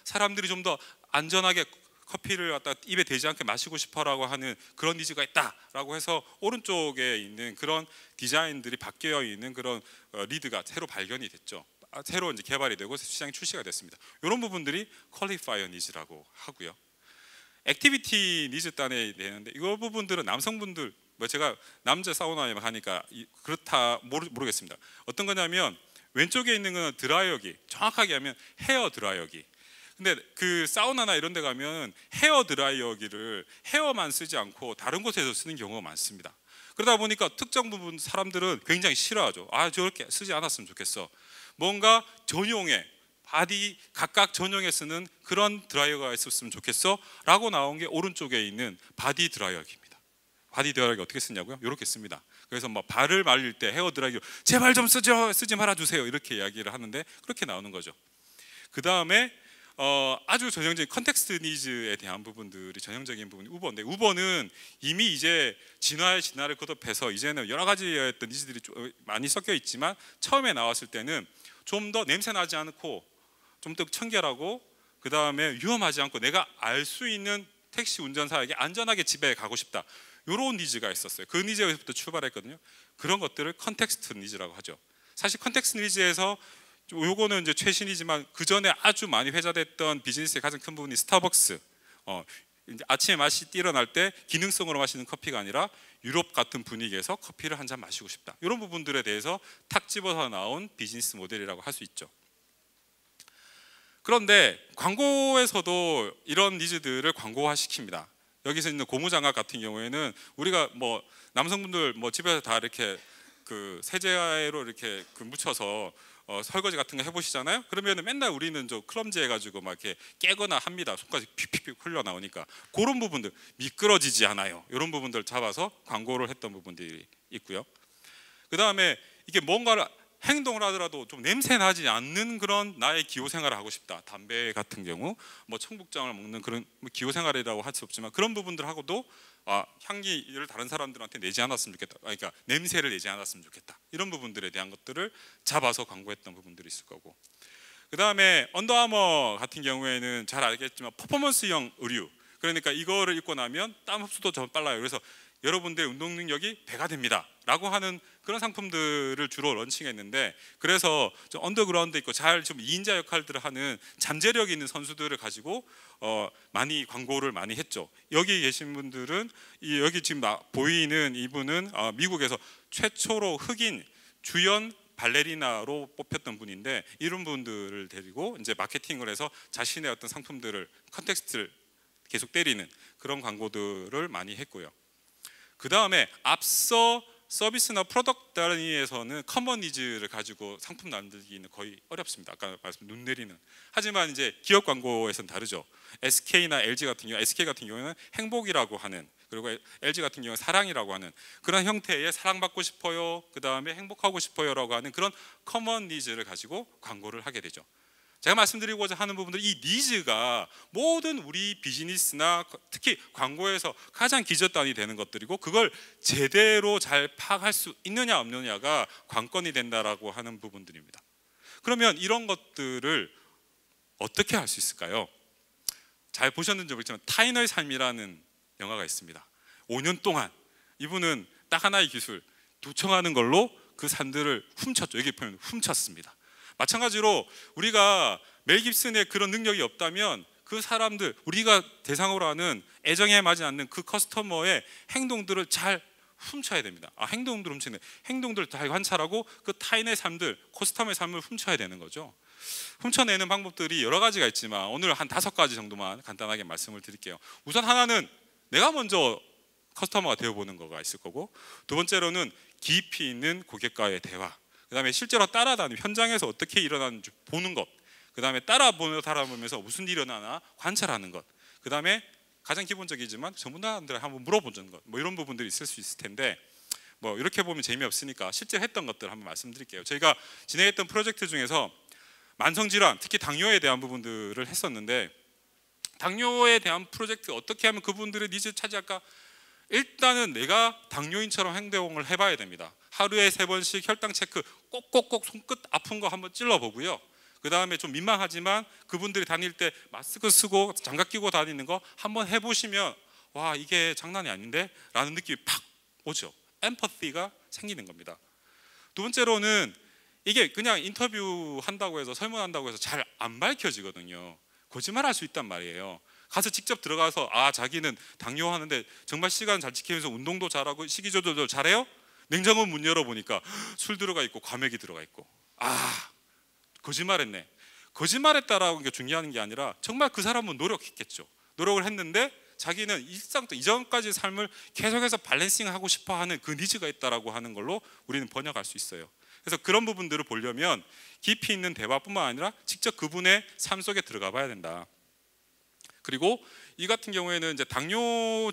사람들이 좀 더 안전하게 커피를 갖다 입에 대지 않게 마시고 싶어라고 하는 그런 니즈가 있다라고 해서 오른쪽에 있는 그런 디자인들이 바뀌어 있는 그런 리드가 새로 발견이 됐죠. 새로 이제 개발이 되고 시장에 출시가 됐습니다. 이런 부분들이 퀄리파이어 니즈라고 하고요. 액티비티 니즈 단에 되는데, 이 부분들은 남성분들, 제가 남자 사우나에 가니까 그렇다 모르겠습니다. 어떤 거냐면 왼쪽에 있는 건 드라이어기, 정확하게 하면 헤어 드라이어기. 근데 그 사우나나 이런 데 가면 헤어 드라이어기를 헤어만 쓰지 않고 다른 곳에서 쓰는 경우가 많습니다. 그러다 보니까 특정 부분 사람들은 굉장히 싫어하죠. 저렇게 쓰지 않았으면 좋겠어. 뭔가 전용의 바디 각각 전용에 쓰는 그런 드라이어가 있었으면 좋겠어 라고 나온 게 오른쪽에 있는 바디 드라이어기입니다. 바디 드라이어기 어떻게 쓰냐고요? 이렇게 씁니다. 그래서 뭐 발을 말릴 때 헤어 드라이어 제발 좀 쓰지 말아주세요 이렇게 이야기를 하는데, 그렇게 나오는 거죠. 그 다음에 아주 전형적인 컨텍스트 니즈에 대한 부분들이 전형적인 부분이 우버인데, 우버는 이미 이제 진화를 거듭해서 이제는 여러 가지의 어떤 니즈들이 많이 섞여 있지만, 처음에 나왔을 때는 좀 더 냄새 나지 않고 좀 더 청결하고, 그 다음에 위험하지 않고 내가 알 수 있는 택시 운전사에게 안전하게 집에 가고 싶다, 이런 니즈가 있었어요. 그 니즈에서부터 출발했거든요. 그런 것들을 컨텍스트 니즈라고 하죠. 사실 컨텍스트 니즈에서 요거는 이제 최신이지만 그 전에 아주 많이 회자됐던 비즈니스의 가장 큰 부분이 스타벅스. 이제 아침에 일어날 때 기능성으로 마시는 커피가 아니라 유럽 같은 분위기에서 커피를 한 잔 마시고 싶다, 이런 부분들에 대해서 탁 집어서 나온 비즈니스 모델이라고 할 수 있죠. 그런데 광고에서도 이런 니즈들을 광고화시킵니다. 여기서 있는 고무장갑 같은 경우에는 우리가 뭐 남성분들 뭐 집에서 다 이렇게 그 세제로 이렇게 묻혀서 설거지 같은 거 해보시잖아요. 그러면 맨날 우리는 저 클럼지 해가지고 막 이렇게 깨거나 합니다. 손까지 픽픽픽 흘러 나오니까 그런 부분들 미끄러지지 않아요. 이런 부분들 잡아서 광고를 했던 부분들이 있고요. 그 다음에 이게 뭔가를 행동을 하더라도 좀 냄새 나지 않는 그런 나의 기호 생활을 하고 싶다. 담배 같은 경우 뭐 청국장을 먹는 그런 기호 생활이라고 할 수 없지만, 그런 부분들하고도 향기를 다른 사람들한테 내지 않았으면 좋겠다, 그러니까 냄새를 내지 않았으면 좋겠다, 이런 부분들에 대한 것들을 잡아서 광고했던 부분들이 있을 거고, 그 다음에 언더아머 같은 경우에는 잘 알겠지만 퍼포먼스형 의류, 그러니까 이거를 입고 나면 땀 흡수도 더 빨라요. 그래서 여러분들의 운동 능력이 배가 됩니다 라고 하는 그런 상품들을 주로 런칭했는데, 그래서 좀 언더그라운드 있고 잘 좀 2인자 역할들을 하는 잠재력 있는 선수들을 가지고 많이 광고를 많이 했죠. 여기 계신 분들은 여기 지금 보이는 이분은 미국에서 최초로 흑인 주연 발레리나로 뽑혔던 분인데, 이런 분들을 데리고 이제 마케팅을 해서 자신의 어떤 상품들을 컨텍스트를 계속 때리는 그런 광고들을 많이 했고요. 그 다음에 앞서 서비스나 프로덕트 단위에서는 커먼 니즈를 가지고 상품 만들기는 거의 어렵습니다. 아까 말씀 눈 내리는. 하지만 이제 기업 광고에서는 다르죠. SK나 LG 같은 경우, SK 같은 경우는 행복이라고 하는, 그리고 LG 같은 경우는 사랑이라고 하는 그런 형태의 사랑받고 싶어요, 그 다음에 행복하고 싶어요라고 하는 그런 커먼 니즈를 가지고 광고를 하게 되죠. 제가 말씀드리고자 하는 부분들, 이 니즈가 모든 우리 비즈니스나 특히 광고에서 가장 기저단이 되는 것들이고, 그걸 제대로 잘 파악할 수 있느냐 없느냐가 관건이 된다라고 하는 부분들입니다. 그러면 이런 것들을 어떻게 할 수 있을까요? 잘 보셨는지 모르겠지만 타인의 삶이라는 영화가 있습니다. 5년 동안 이분은 딱 하나의 기술 도청하는 걸로 그 삶들을 훔쳤죠. 여기 보면 훔쳤습니다. 마찬가지로 우리가 멜 깁슨의 그런 능력이 없다면 그 사람들, 우리가 대상으로 하는 애정에 맞지 않는 그 커스터머의 행동들을 잘 훔쳐야 됩니다. 행동들을 훔치는, 행동들을 잘 관찰하고 그 타인의 삶들, 커스터머의 삶을 훔쳐야 되는 거죠. 훔쳐내는 방법들이 여러 가지가 있지만 오늘 한 5가지 정도만 간단하게 말씀을 드릴게요. 우선 하나는 내가 먼저 커스터머가 되어보는 거가 있을 거고, 두 번째로는 깊이 있는 고객과의 대화, 그 다음에 실제로 따라다니는 현장에서 어떻게 일어나는지 보는 것, 그 다음에 따라보면서 무슨 일이 일어나나 관찰하는 것, 그 다음에 가장 기본적이지만 전문가들한테 한번 물어보는 것, 뭐 이런 부분들이 있을 수 있을 텐데, 뭐 이렇게 보면 재미없으니까 실제 했던 것들 한번 말씀드릴게요. 저희가 진행했던 프로젝트 중에서 만성질환, 특히 당뇨에 대한 부분들을 했었는데, 당뇨에 대한 프로젝트 어떻게 하면 그분들의 니즈를 차지할까? 일단은 내가 당뇨인처럼 행동을 해봐야 됩니다. 하루에 3번씩 혈당 체크, 꼭꼭꼭 손끝 아픈 거 한번 찔러보고요. 그 다음에 좀 민망하지만 그분들이 다닐 때 마스크 쓰고 장갑 끼고 다니는 거 한번 해보시면 와, 이게 장난이 아닌데? 라는 느낌이 팍 오죠. 엠퍼티가 생기는 겁니다. 두 번째로는 이게 그냥 인터뷰 한다고 해서, 설문한다고 해서 잘 안 밝혀지거든요. 거짓말할 수 있단 말이에요. 가서 직접 들어가서 자기는 당뇨 하는데 정말 시간 잘 지키면서 운동도 잘하고 식이 조절도 잘해요? 냉장고 문 열어보니까 술 들어가 있고 과메기 들어가 있고, 거짓말했네. 거짓말했다라는 게 중요한 게 아니라 정말 그 사람은 노력했겠죠. 노력을 했는데 자기는 일상부터 이전까지 삶을 계속해서 밸런싱하고 싶어하는 그 니즈가 있다라고 하는 걸로 우리는 번역할 수 있어요. 그래서 그런 부분들을 보려면 깊이 있는 대화뿐만 아니라 직접 그분의 삶 속에 들어가 봐야 된다. 그리고 이 같은 경우에는 이제 당뇨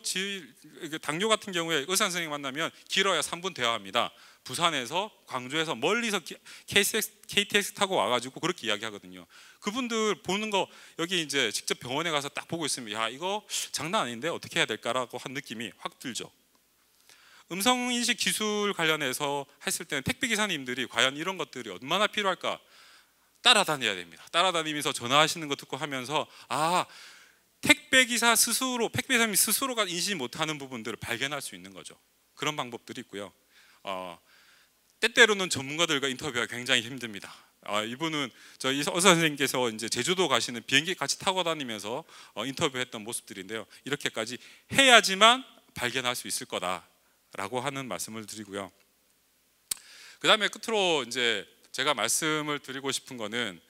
같은 경우에 의사 선생님 만나면 길어야 3분 대화합니다. 부산에서, 광주에서 멀리서 KTX 타고 와가지고 그렇게 이야기하거든요. 그분들 보는 거 여기 이제 직접 병원에 가서 딱 보고 있으면 야, 이거 장난 아닌데 어떻게 해야 될까라고 한 느낌이 확 들죠. 음성인식 기술 관련해서 했을 때는 택배 기사님들이 과연 이런 것들이 얼마나 필요할까? 따라다녀야 됩니다. 따라다니면서 전화하시는 거 듣고 하면서 택배기사 스스로, 택배기사님이 스스로가 인식 못하는 부분들을 발견할 수 있는 거죠. 그런 방법들이 있고요. 때때로는 전문가들과 인터뷰가 굉장히 힘듭니다. 이분은 저희 의사 선생님께서 이제 제주도 가시는 비행기 같이 타고 다니면서 인터뷰했던 모습들인데요. 이렇게까지 해야지만 발견할 수 있을 거다라고 하는 말씀을 드리고요. 그 다음에 끝으로 이제 제가 말씀을 드리고 싶은 거는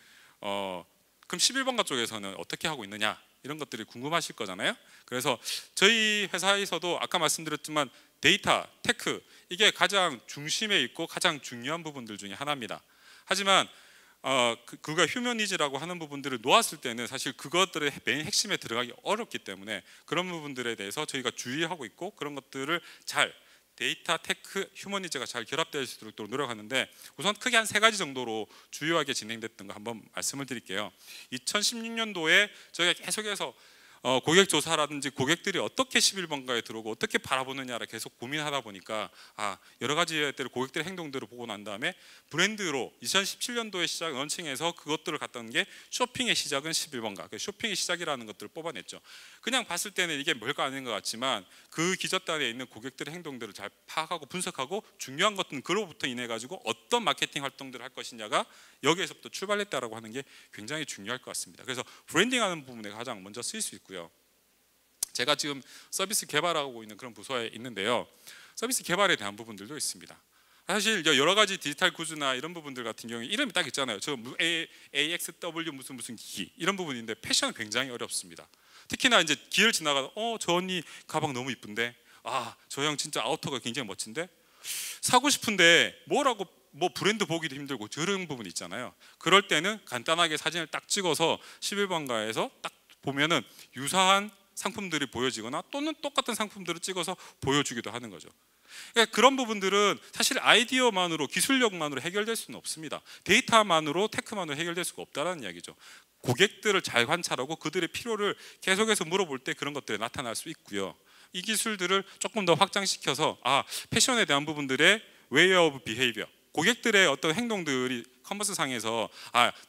그럼 11번가 쪽에서는 어떻게 하고 있느냐, 이런 것들이 궁금하실 거잖아요. 그래서 저희 회사에서도 아까 말씀드렸지만 데이터, 테크, 이게 가장 중심에 있고 가장 중요한 부분들 중에 하나입니다. 하지만 그가 휴머니즈라고 하는 부분들을 놓았을 때는 사실 그것들의 메인 핵심에 들어가기 어렵기 때문에 그런 부분들에 대해서 저희가 주의하고 있고, 그런 것들을 잘 데이터, 테크, 휴머니즈가 잘 결합될 수 있도록 노력하는데, 우선 크게 한 3가지 정도로 주요하게 진행됐던 거 한번 말씀을 드릴게요. 2016년도에 저희가 계속해서 고객 조사라든지 고객들이 어떻게 11번가에 들어오고 어떻게 바라보느냐를 계속 고민하다 보니까 여러 가지 고객들의 행동들을 보고 난 다음에 브랜드로 2017년도에 시작 런칭해서 그것들을 갔던 게 쇼핑의 시작은 11번가, 쇼핑의 시작이라는 것들을 뽑아냈죠. 그냥 봤을 때는 이게 별거 아닌 것 같지만 그 기저단에 있는 고객들의 행동들을 잘 파악하고 분석하고, 중요한 것은 그로부터 인해 가지고 어떤 마케팅 활동들을 할 것이냐가 여기에서부터 출발했다라고 하는 게 굉장히 중요할 것 같습니다. 그래서 브랜딩하는 부분에 가장 먼저 쓰일 수 있고요. 제가 지금 서비스 개발하고 있는 그런 부서에 있는데요. 서비스 개발에 대한 부분들도 있습니다. 사실 여러 가지 디지털 구조나 이런 부분들 같은 경우에 이름이 딱 있잖아요. 저 AXW 무슨 기기, 이런 부분인데 패션은 굉장히 어렵습니다. 특히나 이제 길을 지나가다 저 언니 가방 너무 이쁜데, 저 형 진짜 아우터가 굉장히 멋진데, 사고 싶은데 뭐 브랜드 보기도 힘들고 저런 부분 있잖아요. 그럴 때는 간단하게 사진을 딱 찍어서 11번가에서 딱 보면은 유사한 상품들이 보여지거나 또는 똑같은 상품들을 찍어서 보여주기도 하는 거죠. 그러니까 그런 부분들은 사실 아이디어만으로, 기술력만으로 해결될 수는 없습니다. 데이터만으로, 테크만으로 해결될 수가 없다는 이야기죠. 고객들을 잘 관찰하고 그들의 필요를 계속해서 물어볼 때 그런 것들이 나타날 수 있고요. 이 기술들을 조금 더 확장시켜서 패션에 대한 부분들의 웨이 오브 비헤이비어, 고객들의 어떤 행동들이 커머스 상에서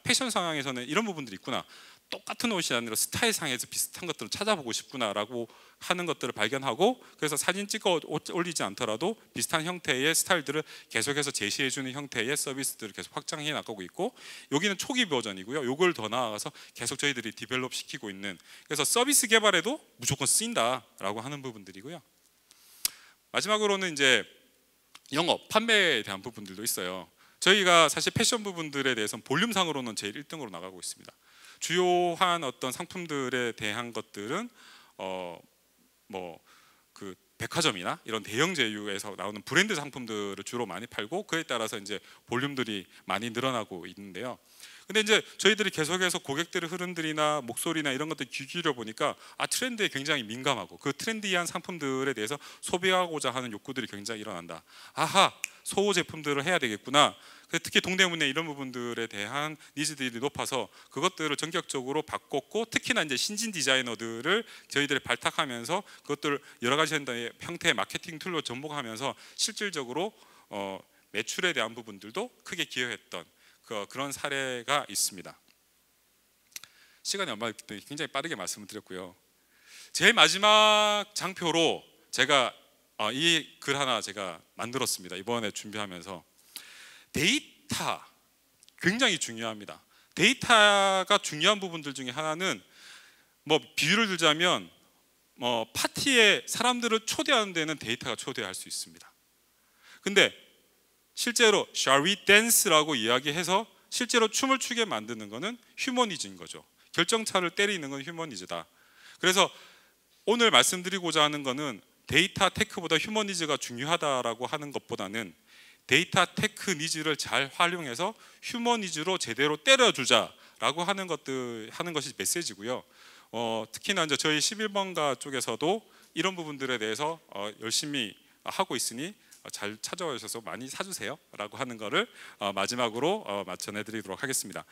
패션 상황에서는 이런 부분들이 있구나, 똑같은 옷이 아니라 스타일상에서 비슷한 것들을 찾아보고 싶구나라고 하는 것들을 발견하고, 그래서 사진 찍어 올리지 않더라도 비슷한 형태의 스타일들을 계속해서 제시해주는 형태의 서비스들을 계속 확장해 나가고 있고, 여기는 초기 버전이고요. 요걸 더 나아가서 계속 저희들이 디벨롭 시키고 있는, 그래서 서비스 개발에도 무조건 쓰인다라고 하는 부분들이고요. 마지막으로는 이제 영업, 판매에 대한 부분들도 있어요. 저희가 사실 패션 부분들에 대해서는 볼륨상으로는 제일 1등으로 나가고 있습니다. 주요한 어떤 상품들에 대한 것들은 그 백화점이나 이런 대형 제휴에서 나오는 브랜드 상품들을 주로 많이 팔고, 그에 따라서 이제 볼륨들이 많이 늘어나고 있는데요. 근데 이제 저희들이 계속해서 고객들의 흐름들이나 목소리나 이런 것들 귀 기울여 보니까 트렌드에 굉장히 민감하고, 그 트렌디한 상품들에 대해서 소비하고자 하는 욕구들이 굉장히 일어난다. 아하, 소호 제품들을 해야 되겠구나. 특히 동대문에 이런 부분들에 대한 니즈들이 높아서 그것들을 전격적으로 바꿨고, 특히나 이제 신진 디자이너들을 저희들이 발탁하면서 그것들을 여러 가지 형태의 마케팅 툴로 접목하면서 실질적으로 매출에 대한 부분들도 크게 기여했던 그런 사례가 있습니다. 시간이 얼마 굉장히 빠르게 말씀을 드렸고요. 제일 마지막 장표로 제가 이 글 하나 제가 만들었습니다. 이번에 준비하면서. 데이터 굉장히 중요합니다. 데이터가 중요한 부분들 중에 하나는, 비유를 들자면 파티에 사람들을 초대하는 데는 데이터가 초대할 수 있습니다. 근데 실제로 Shall we dance라고 이야기해서 실제로 춤을 추게 만드는 것은 휴머니즈인 거죠. 결정차를 때리는 건 휴머니즈다. 그래서 오늘 말씀드리고자 하는 것은 데이터 테크보다 휴머니즈가 중요하다라고 하는 것보다는 데이터 테크 니즈를 잘 활용해서 휴머니즈로 제대로 때려주자라고 하는 것이 메시지고요. 특히나 이제 저희 11번가 쪽에서도 이런 부분들에 대해서 열심히 하고 있으니 잘 찾아와 주셔서 많이 사주세요라고 하는 거를 마지막으로 전해드리도록 하겠습니다.